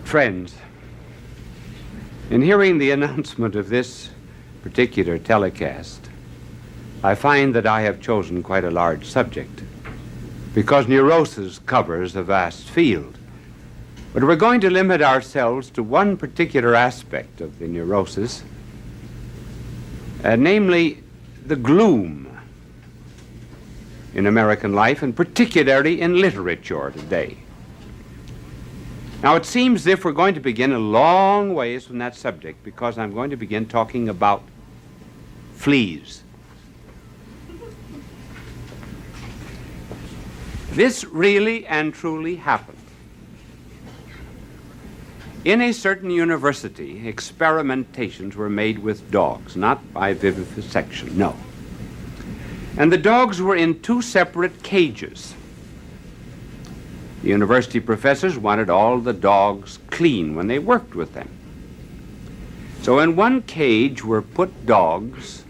Friends, in hearing the announcement of this particular telecast, I find that I have chosen quite a large subject, because neurosis covers a vast field. But we're going to limit ourselves to one particular aspect of the neurosis, namely the gloom in American life, and particularly in literature today. Now, it seems as if we're going to begin a long ways from that subject, because I'm going to begin talking about fleas. This really and truly happened. In a certain university, experimentations were made with dogs, not by vivisection, no. And the dogs were in two separate cages. The university professors wanted all the dogs clean when they worked with them. So in one cage were put dogs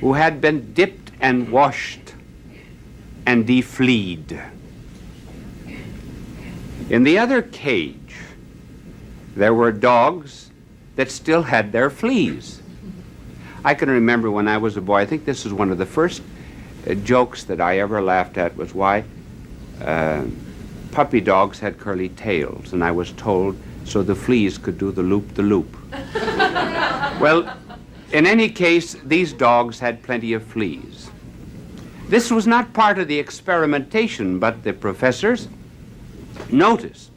who had been dipped and washed and defleed. In the other cage, there were dogs that still had their fleas. I can remember when I was a boy, I think this was one of the first jokes that I ever laughed at, was why puppy dogs had curly tails, and I was told so the fleas could do the loop-the-loop. Well, in any case, these dogs had plenty of fleas. This was not part of the experimentation, but the professors noticed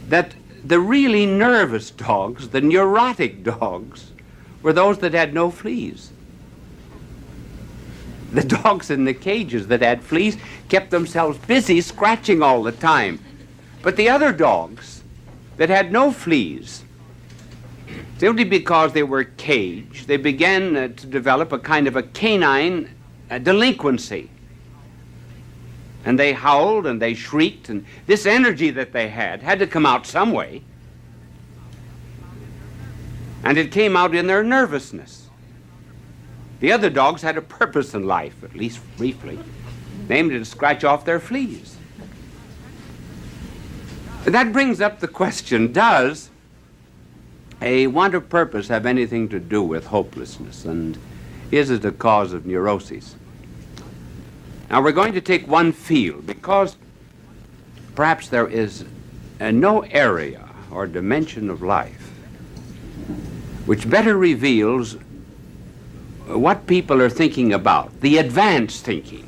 that the really nervous dogs, the neurotic dogs, were those that had no fleas. The dogs in the cages that had fleas kept themselves busy scratching all the time. But the other dogs that had no fleas, simply because they were caged, they began to develop a kind of a canine delinquency. And they howled and they shrieked, and this energy that they had to come out some way. And it came out in their nervousness. The other dogs had a purpose in life, at least briefly, namely to scratch off their fleas. That brings up the question, does a want of purpose have anything to do with hopelessness, and is it a cause of neuroses? Now, we're going to take one field, because perhaps there is no area or dimension of life which better reveals what people are thinking about, the advanced thinking,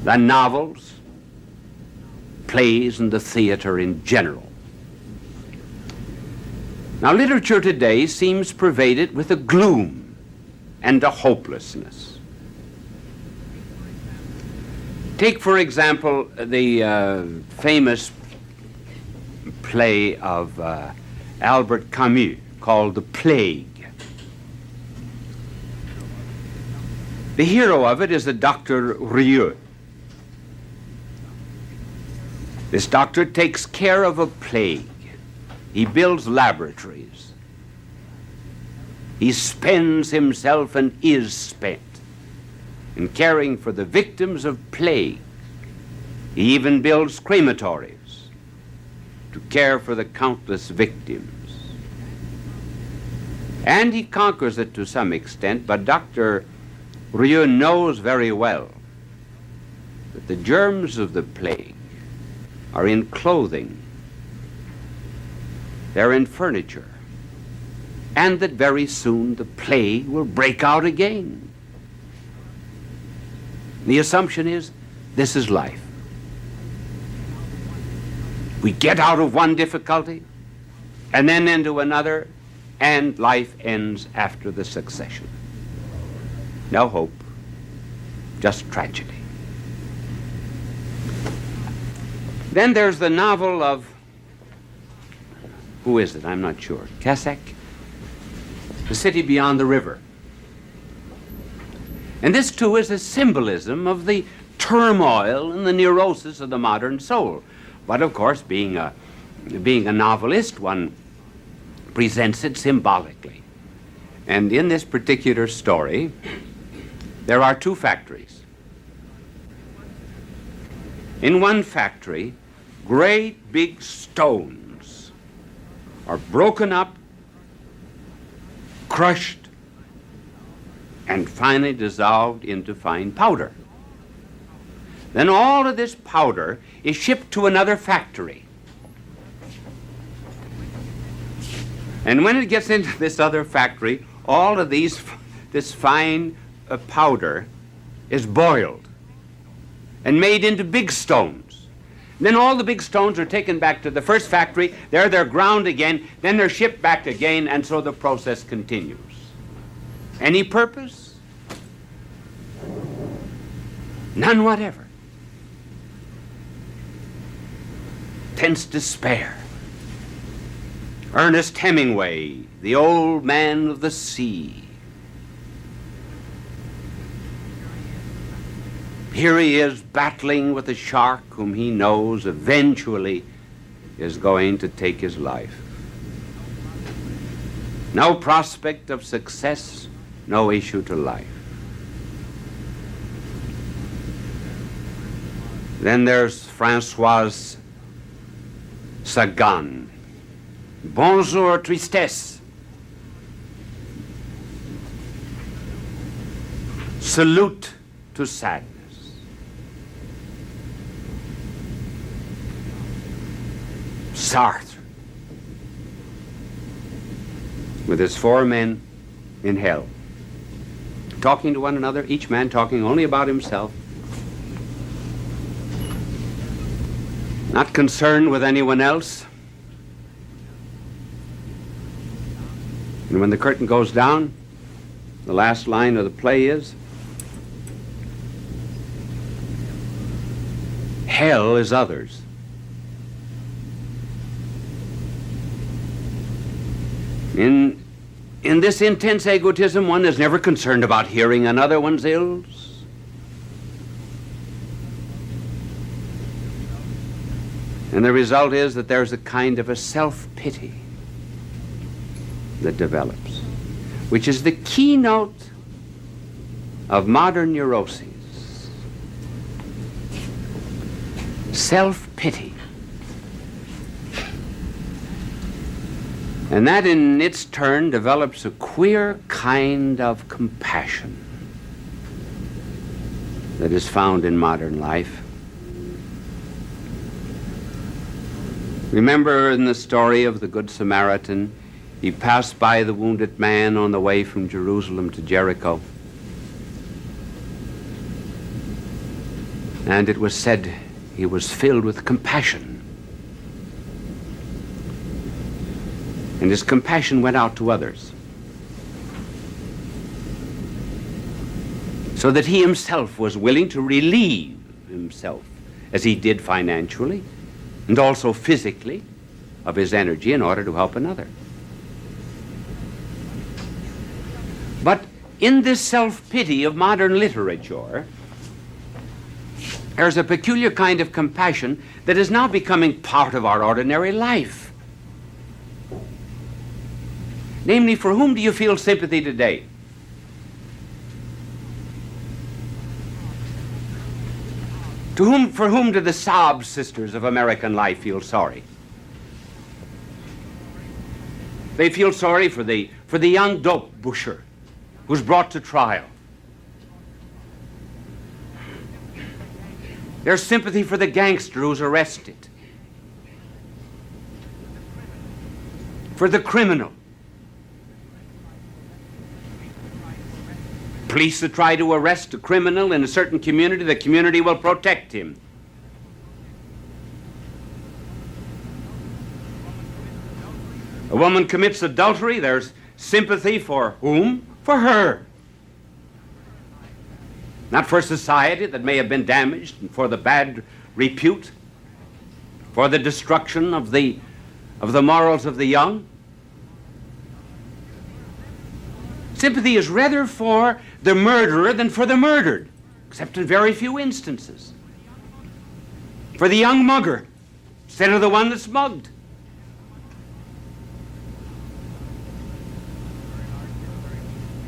the novels, plays, and the theater in general. Now, literature today seems pervaded with a gloom and a hopelessness. Take, for example, the famous play of Albert Camus called The Plague. The hero of it is the Dr. Rieux. This doctor takes care of a plague. He builds laboratories. He spends himself and is spent in caring for the victims of plague. He even builds crematories to care for the countless victims. And he conquers it to some extent, but Dr. Rieux knows very well that the germs of the plague are in clothing, they're in furniture, and that very soon the plague will break out again. The assumption is, this is life. We get out of one difficulty, and then into another, and life ends after the succession. No hope, just tragedy. Then there's the novel of, who is it? I'm not sure. Cassec? The City Beyond the River. And this, too, is a symbolism of the turmoil and the neurosis of the modern soul. But, of course, being a novelist, one presents it symbolically. And in this particular story, there are two factories. In one factory, great big stones are broken up, crushed, and finally dissolved into fine powder. Then all of this powder is shipped to another factory. And when it gets into this other factory, all of this fine powder is boiled and made into big stones. Then all the big stones are taken back to the first factory. There they're ground again. Then they're shipped back again, and so the process continues. Any purpose? None whatever. Tense despair. Ernest Hemingway, the old man of the sea. Here he is battling with a shark whom he knows eventually is going to take his life. No prospect of success, no issue to life. Then there's Françoise Sagan. Bonjour, tristesse. Salute to sadness. Sartre, with his 4 men in hell, talking to one another, each man talking only about himself, not concerned with anyone else. And when the curtain goes down, the last line of the play is, hell is others. In this intense egotism, one is never concerned about hearing another one's ills. And the result is that there's a kind of a self-pity that develops, which is the keynote of modern neuroses. Self-pity. And that in its turn develops a queer kind of compassion that is found in modern life. Remember in the story of the Good Samaritan, he passed by the wounded man on the way from Jerusalem to Jericho. And it was said he was filled with compassion. And his compassion went out to others, so that he himself was willing to relieve himself, as he did financially and also physically, of his energy in order to help another. But in this self-pity of modern literature, there's a peculiar kind of compassion that is now becoming part of our ordinary life. Namely, for whom do you feel sympathy today? For whom do the sob sisters of American life feel sorry? They feel sorry for the young dope busher who's brought to trial. There's sympathy for the gangster who's arrested, for the criminal. Police that try to arrest a criminal in a certain community, the community will protect him. A woman commits adultery, there's sympathy for whom? For her. Not for society that may have been damaged, and for the bad repute, for the destruction of the morals of the young. Sympathy is rather for the murderer than for the murdered, except in very few instances. For the young mugger instead of the one that's mugged.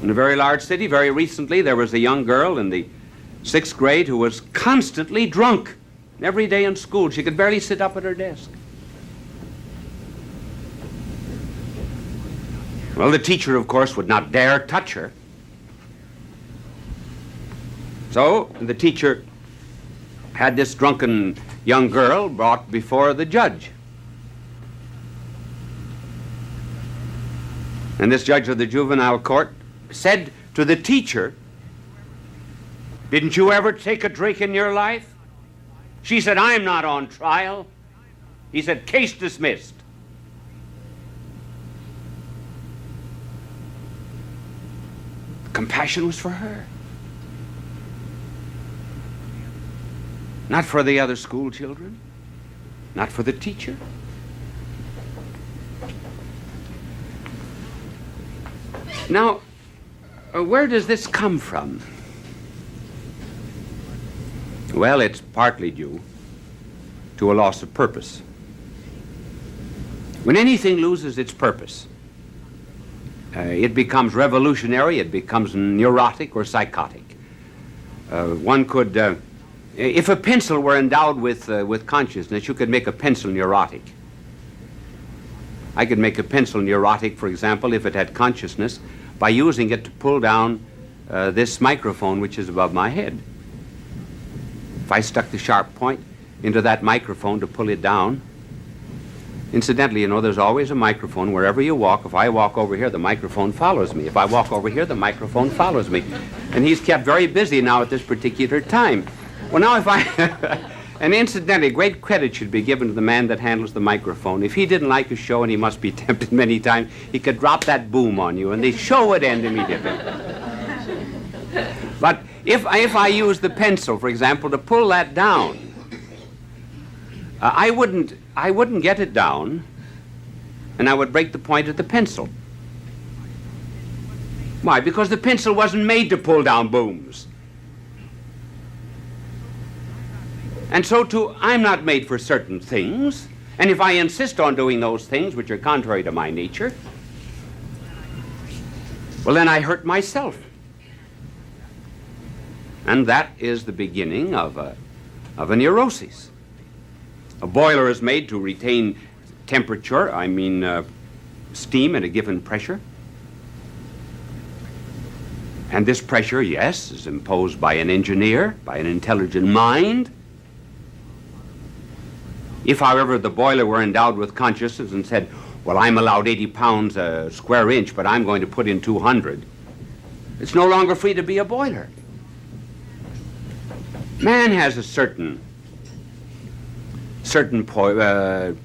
In a very large city, very recently, there was a young girl in the 6th grade who was constantly drunk. Every day in school, she could barely sit up at her desk. Well, the teacher, of course, would not dare touch her. So the teacher had this drunken young girl brought before the judge. And this judge of the juvenile court said to the teacher, "Didn't you ever take a drink in your life?" She said, "I'm not on trial." He said, "Case dismissed." Compassion was for her, not for the other school children, not for the teacher. Now, where does this come from? Well, it's partly due to a loss of purpose. When anything loses its purpose, it becomes revolutionary, it becomes neurotic or psychotic. One could, if a pencil were endowed with consciousness, you could make a pencil neurotic. I could make a pencil neurotic, for example, if it had consciousness, by using it to pull down this microphone which is above my head. If I stuck the sharp point into that microphone to pull it down, incidentally, you know, there's always a microphone wherever you walk. If I walk over here, the microphone follows me. If I walk over here, the microphone follows me. And he's kept very busy now at this particular time. Well, now if I... And incidentally, great credit should be given to the man that handles the microphone. If he didn't like a show, and he must be tempted many times, he could drop that boom on you, and the show would end immediately. But if I use the pencil, for example, to pull that down, I wouldn't get it down, and I would break the point of the pencil. Why? Because the pencil wasn't made to pull down booms. And so too, I'm not made for certain things, and if I insist on doing those things which are contrary to my nature, well, then I hurt myself. And that is the beginning of a neurosis. A boiler is made to retain temperature, steam at a given pressure. And this pressure, yes, is imposed by an engineer, by an intelligent mind. If, however, the boiler were endowed with consciousness and said, well, I'm allowed 80 pounds a square inch, but I'm going to put in 200, it's no longer free to be a boiler. Man has a certain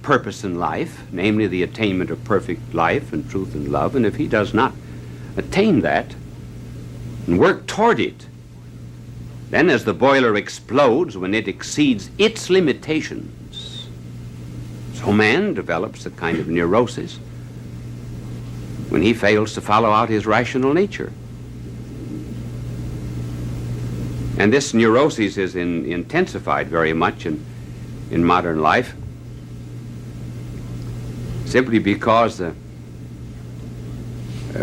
purpose in life, namely the attainment of perfect life and truth and love, and if he does not attain that and work toward it, then as the boiler explodes when it exceeds its limitations, so man develops a kind of neurosis when he fails to follow out his rational nature. And this neurosis is intensified very much in modern life, simply because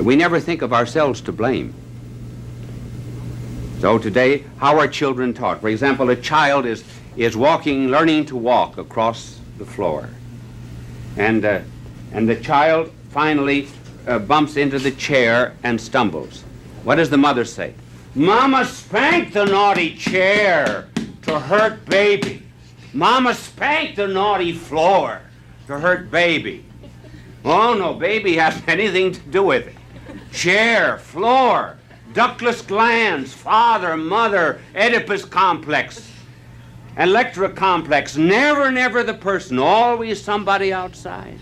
we never think of ourselves to blame. So today, how are children taught? For example, a child is walking, learning to walk across the floor. And the child finally bumps into the chair and stumbles. What does the mother say? Mama spanked the naughty chair to hurt baby. Mama spanked the naughty floor to hurt baby. Oh no, baby hasn't anything to do with it. Chair, floor, ductless glands, father, mother, Oedipus complex, Electra complex, never the person, always somebody outside.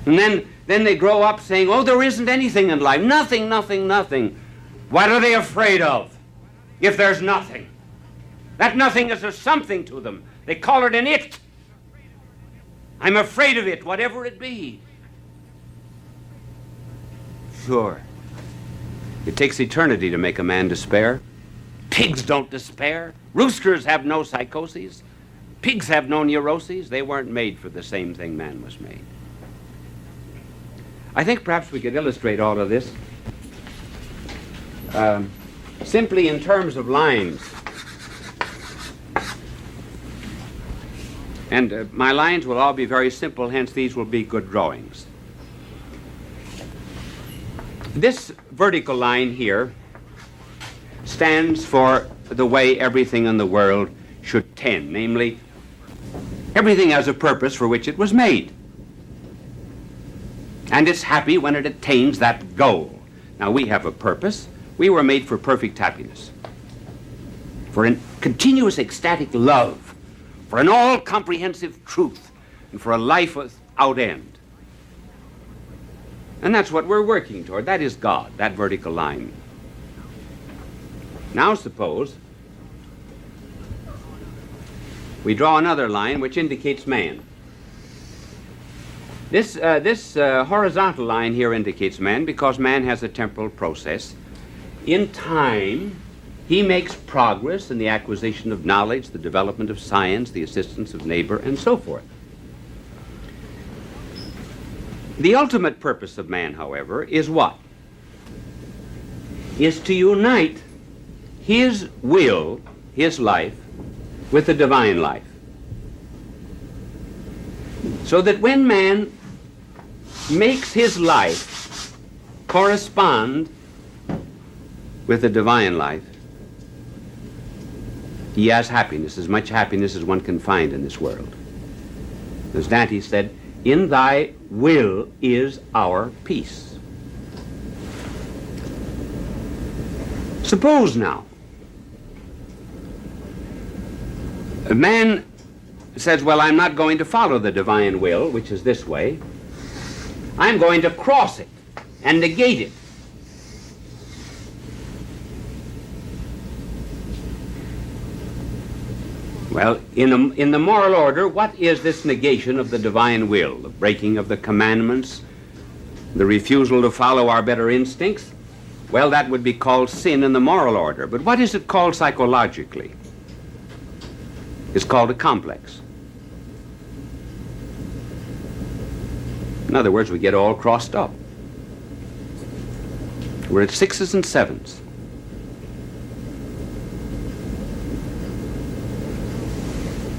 And then they grow up saying, oh, there isn't anything in life, nothing. What are they afraid of if there's nothing? That nothing is a something to them. They call it an it. I'm afraid of it, whatever it be. Sure. It takes eternity to make a man despair. Pigs don't despair. Roosters have no psychoses. Pigs have no neuroses. They weren't made for the same thing man was made. I think perhaps we could illustrate all of this simply in terms of lines. And my lines will all be very simple, hence these will be good drawings. This vertical line here stands for the way everything in the world should tend, namely, everything has a purpose for which it was made. And it's happy when it attains that goal. Now, we have a purpose. We were made for perfect happiness, for a continuous ecstatic love, for an all-comprehensive truth, and for a life without end. And that's what we're working toward. That is God, that vertical line. Now suppose we draw another line which indicates man. This horizontal line here indicates man because man has a temporal process. In time, he makes progress in the acquisition of knowledge, the development of science, the assistance of neighbor, and so forth. The ultimate purpose of man, however, is what? Is to unite his will, his life, with the divine life. So that when man makes his life correspond with the divine life, he has happiness, as much happiness as one can find in this world. As Dante said, "In thy will is our peace." Suppose now, a man says, well, I'm not going to follow the divine will, which is this way. I'm going to cross it and negate it. Well, in the moral order, what is this negation of the divine will? The breaking of the commandments, the refusal to follow our better instincts? Well, that would be called sin in the moral order. But what is it called psychologically? It's called a complex. In other words, we get all crossed up. We're at 6s and 7s.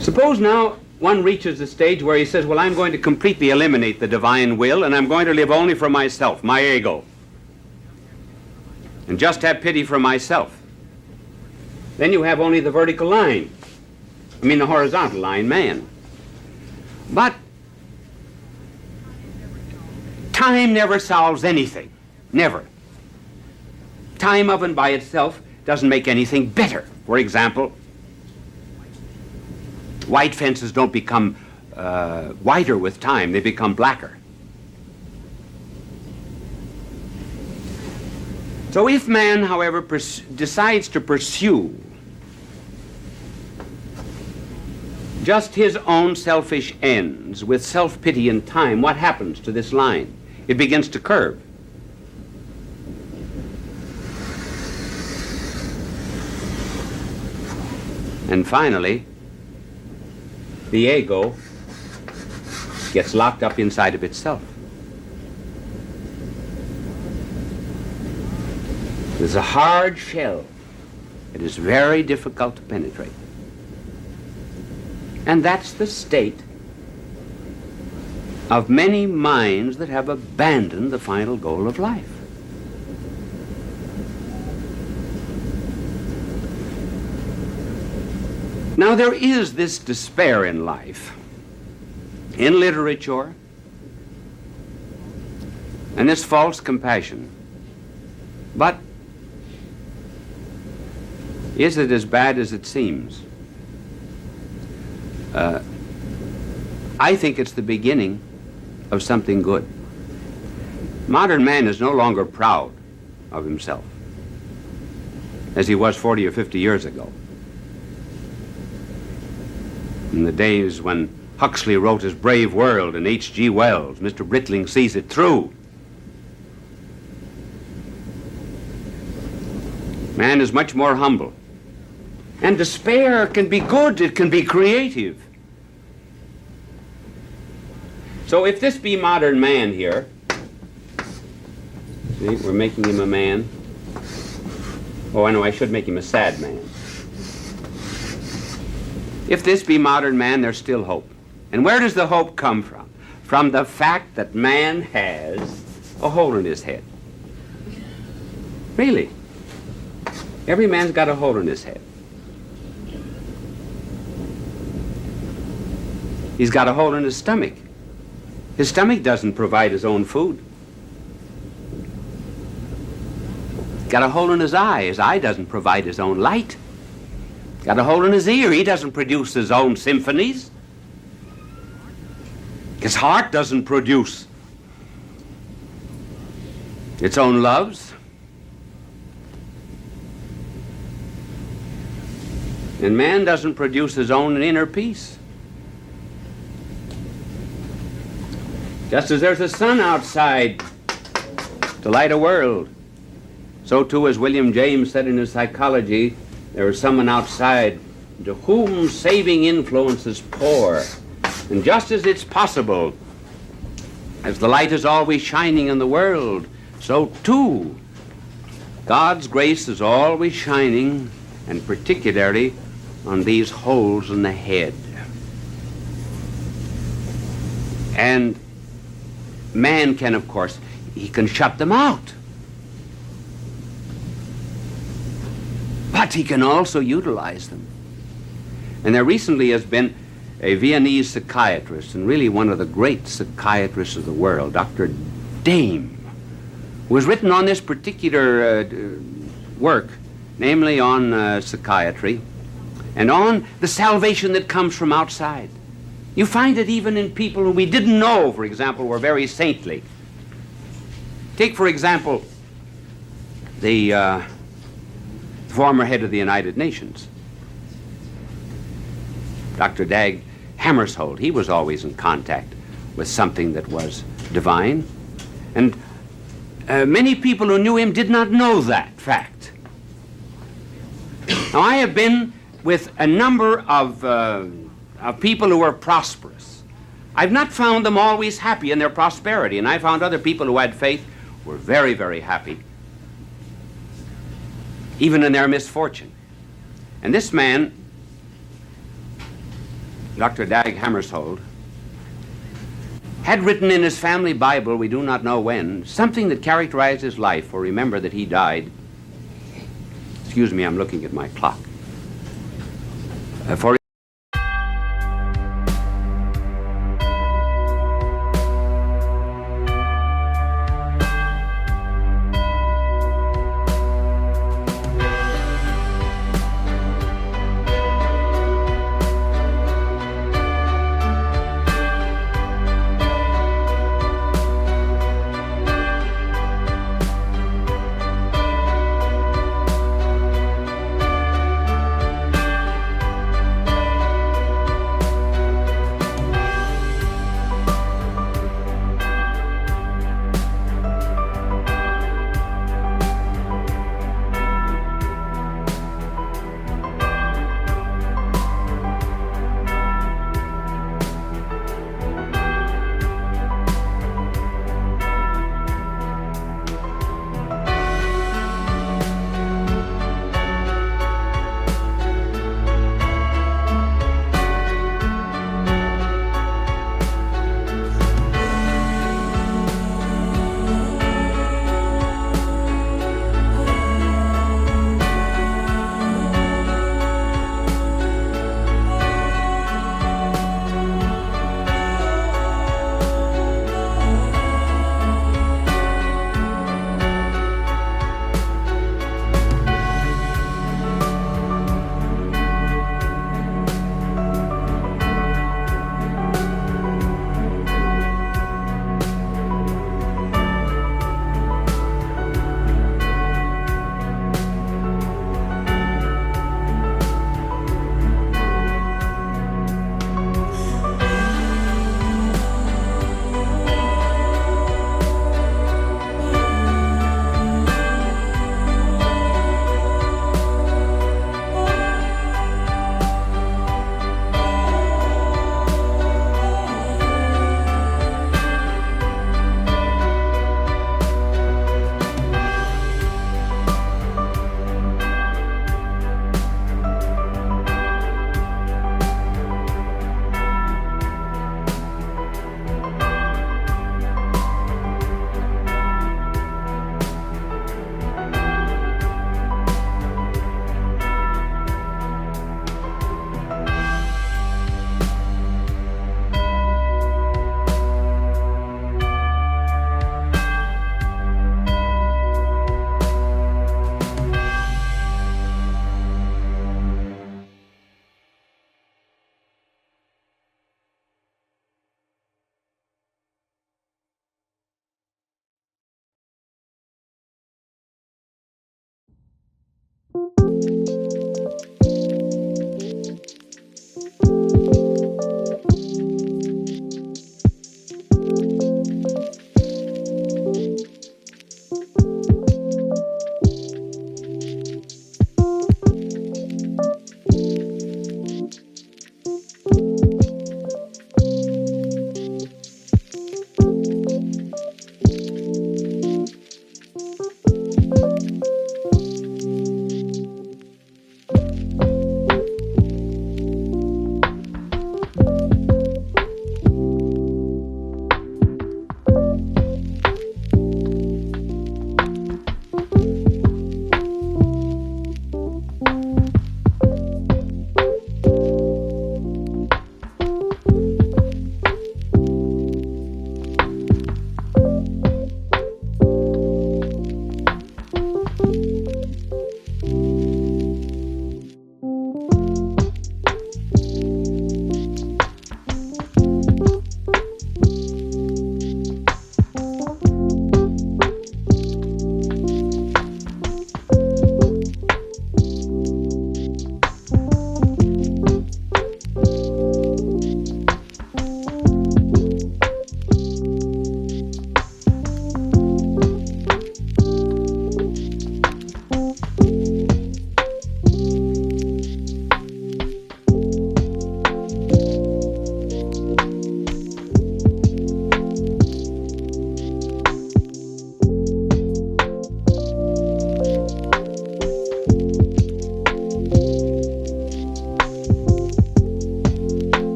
Suppose now one reaches the stage where he says, well, I'm going to completely eliminate the divine will and I'm going to live only for myself, my ego, and just have pity for myself. Then you have only the vertical line. The horizontal line, man. But time never solves anything. Never. Time of and by itself doesn't make anything better. For example, white fences don't become whiter with time, they become blacker. So if man, however, decides to pursue just his own selfish ends with self-pity in time, what happens to this line? It begins to curve. And finally, the ego gets locked up inside of itself. There's a hard shell. It is very difficult to penetrate. And that's the state of many minds that have abandoned the final goal of life. Now, there is this despair in life, in literature, and this false compassion. But is it as bad as it seems? I think it's the beginning of something good. Modern man is no longer proud of himself as he was 40 or 50 years ago. In the days when Huxley wrote his Brave World and H.G. Wells, Mr. Britling sees it through. Man is much more humble. And despair can be good, it can be creative. So if this be modern man here, see, we're making him a man. Oh, I know, I should make him a sad man. If this be modern man, there's still hope. And where does the hope come from? From the fact that man has a hole in his head. Really. Every man's got a hole in his head. He's got a hole in his stomach. His stomach doesn't provide his own food. Got a hole in his eye. His eye doesn't provide his own light. Got a hole in his ear. He doesn't produce his own symphonies. His heart doesn't produce its own loves. And man doesn't produce his own inner peace. Just as there's a sun outside to light a world, so too, as William James said in his Psychology, there is someone outside to whom saving influences pour. And just as it's possible, as the light is always shining in the world, so too God's grace is always shining, and particularly on these holes in the head. And man can, of course, he can shut them out. But he can also utilize them. And there recently has been a Viennese psychiatrist, and really one of the great psychiatrists of the world, Dr. Dame, who has written on this particular work, namely on psychiatry, and on the salvation that comes from outside. You find it even in people who we didn't know, for example, were very saintly. Take, for example, the former head of the United Nations, Dr. Dag Hammarskjöld. He was always in contact with something that was divine. And many people who knew him did not know that fact. Now, I have been with a number of people who were prosperous. I've not found them always happy in their prosperity, and I found other people who had faith were very, very happy, even in their misfortune. And this man, Dr. Dag Hammarskjöld, had written in his family Bible, we do not know when, something that characterized his life, for remember that he died. Excuse me, I'm looking at my clock. For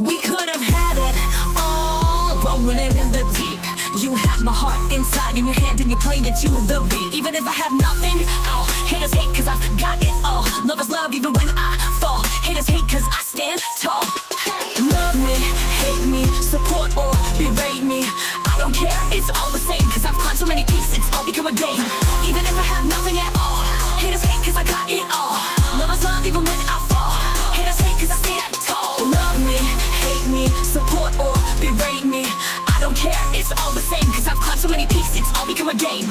We could have had it all, rolling in the deep. You have my heart inside in your hand and you played it to the beat. Even if I have nothing, oh, haters hate cause I've got it all. Love is love even when I fall. Haters hate cause I stand tall. Love me, hate me, support or berate me, I don't care, it's all the same. Cause I've climbed so many peaks, it's all become a game. Even if I have nothing at all, haters hate cause I got it all. Love is love even when I fall. Haters hate cause I stand tall. Love me, hate me, support or berate me, I don't care, it's all the same. Cause I've climbed so many peaks, it's all become a game.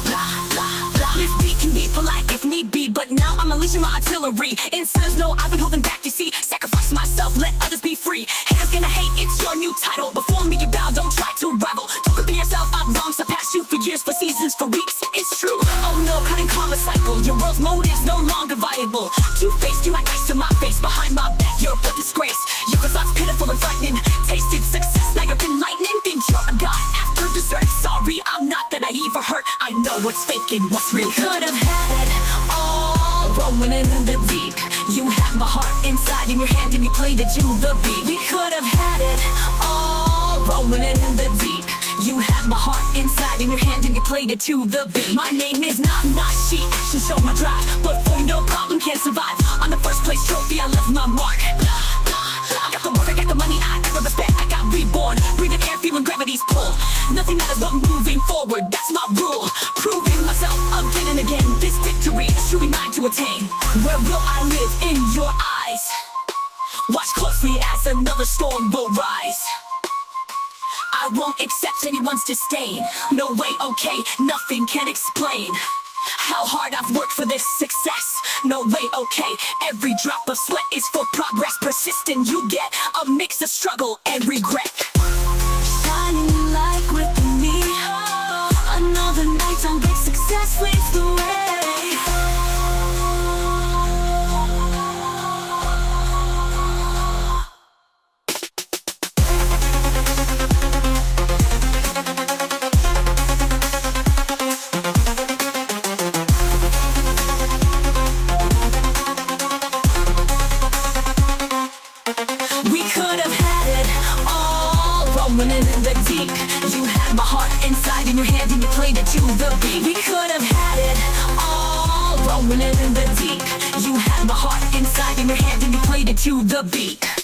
Blah, blah, blah. This beat can be polite if need be, but now I'm unleashing my artillery. It says no, I've been holding back, you see. Sacrifice myself, let others be free. Haters gonna hate, it's your new title. Before me you bow, don't try to rival. Don't compare yourself, I'm wrong, surpass you for years, for seasons, for weeks. It's true, oh no, cutting karma cycle. Your world's mode is no longer viable. Two-faced, you like ice to my face. Behind my back, you're a disgrace. Your thoughts pitiful and frightening. Tasted success, now you're enlightening. Think you're a god after dessert. Sorry, I'm not that naive or hurt. I know what's fake and what's real. Could have had it all, rolling in the deep. You had my heart inside in your hand and you played it to the beat. We could have had it all, rolling in the deep. You had my heart inside in your hand and you played it to the beat. My name is not she, action show my drive. But for no problem can survive. On the first place trophy I left my mark. I got the work, I got the money, I got the respect, I got reborn. Breathing air, feeling gravity's pull. Nothing matters but moving forward, that's my rule. Proving myself again and again. This victory is truly mine to attain. Where will I live? In your eyes. Watch closely as another storm will rise. I won't accept anyone's disdain. No way, okay, nothing can explain how hard I've worked for this success. No way, okay, every drop of sweat is for progress. Persistent, you get a mix of struggle and regret. Shining like with me, another night on big success leads the way. We could have had it all, rolling in the deep. You had my heart inside in your hand and you played it to the beat. We could have had it all, rolling in the deep. You had my heart inside in your hand and you played it to the beat.